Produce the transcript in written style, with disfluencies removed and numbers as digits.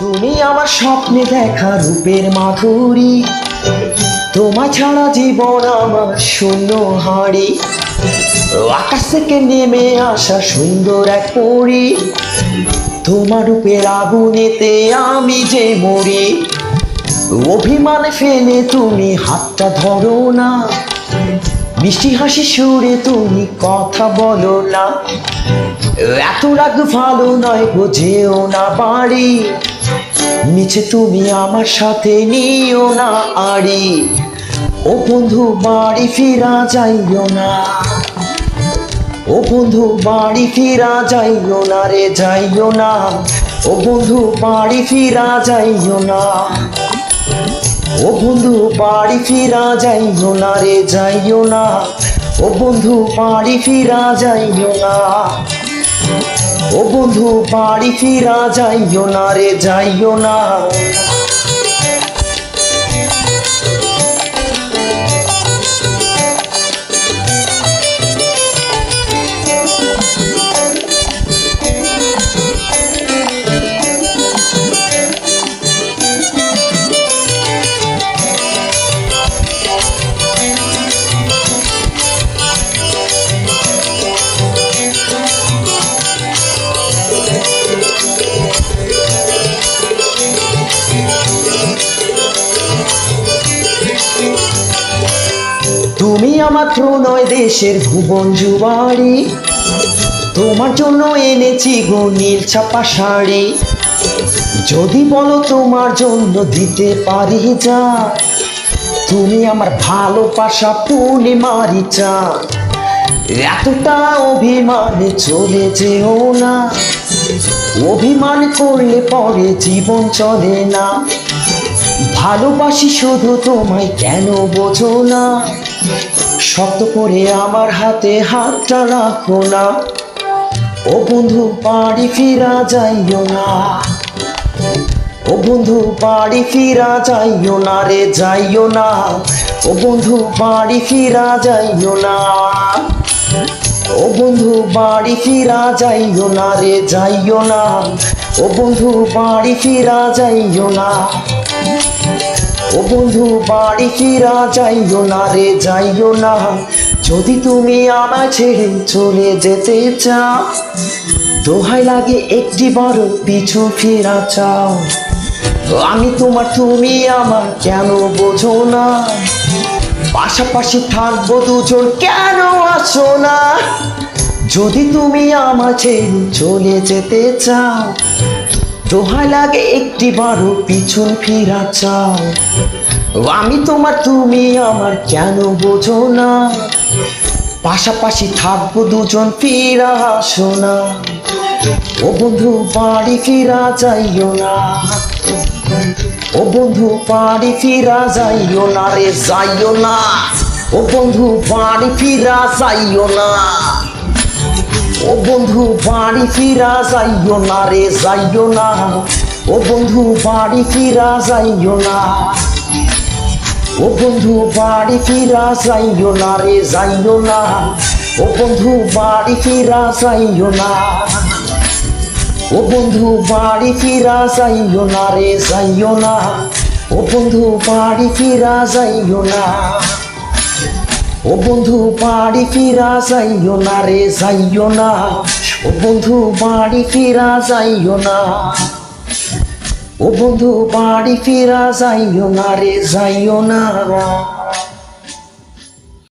তুমি আমার স্বপ্নে দেখা রূপের মাধুরী, তোমার ছাড়া জীবন আমার শূন্য হাড়ি। আকাশ থেকে নেমে আসা সুন্দর এক পরী, তোমার রূপের আগুনেতে আমি যে মরি। অভিমানে ফেলে তুমি হাতটা ধরো না, মিষ্টি হাসি সুরে তুমি কথা বলো না। এত রাগ ভালো নয় গো, যেও না বাড়ি, মিছে তুমি আমার সাথে নিও না আড়ি। ও বন্ধু বাড়ি ফিরা যাইও না, ও বন্ধু বাড়ি ফিরা যাইও না রে, যাইও না। ও বন্ধু বাড়ি ফিরা যাইও না, ও বন্ধু বাড়ি ফিরা যাইও না রে, যাইও না। ও বন্ধু বাড়ি ফিরা যাইও না, ও বন্ধু বাড়ি ফিরা যাইও না রে, যাইও না। তুমি আমার প্রণয় দেশের ভুবন জুয়ারি, তোমার জন্য এনেছি গো নীল ছাপা শাড়ি। যদি বলো তোমার জন্য দিতে পারি যা, তুমি আমার ভালোবাসা পূর্ণিমারি চাঁদ। এতটা অভিমানে চলে যেও না, অভিমান করলে পরে জীবন চলে না। ভালোবাসি শুধু তোমায়, কেন বোঝো না? শক্ত করে আমার হাতে হাতটা রাখো না। ও বন্ধু বাড়ি ফিরা যাইও না, ও বন্ধু বাড়ি ফিরা যাইও না রে, যাইও না। ও বন্ধু বাড়ি ফিরা যাইও না, ও বন্ধু বাড়ি ফিরা যাইও না রে, যাইও না। ও বন্ধু বাড়ি ফিরা যাইও না, ও বন্ধু বাড়ি ফিরা যাইও না রে, যাইও না। যদি তুমি আমায় ছেড়ে চলে যেতে চাও, দোহাই লাগে একটি বড় পিছু ফিরা চাও। আমি তোমার তুমি আমার, কেন বোঝো না? পাশাপাশি থাকবো দুজন, কেন আসো না? যদি তুমি আমার ছেড়ে চলে যেতে চাও, দোহাই লাগে একটি বড় পিছন ফিরা চাও। আমি তোমার তুমি আমার, কেন বোঝো না? পাশাপাশি থাকবো দুজন, ফিরা আসো না। ও বন্ধু বাড়ি ফিরা যাইও না, ও বন্ধু বাড়ি ফিরা যাইও না রে, যাইও না। ও বন্ধু বাড়ি ফিরা যাইও না, ও বন্ধু বাড়ি ফিরা যাইও না রে, যাইও না। ও বন্ধু বাড়ি ফিরা যাইও না, ও বন্ধু বাড়ি ফিরা যাইও না রে, যাইও না। ও বন্ধু বাড়ি ফিরা যাইও না, ও বন্ধু বাড়ি ফিরা যাইও না রে, যাইও না। ও বন্ধু বাড়ি ফিরা যাইও না, ও বন্ধু বাড়ি ফিরা যাইও না রে, যাইও না। ও বন্ধু বাড়ি ফিরা যাইও না, ও বন্ধু বাড়ি ফিরা যাইও না রে, যাইও না।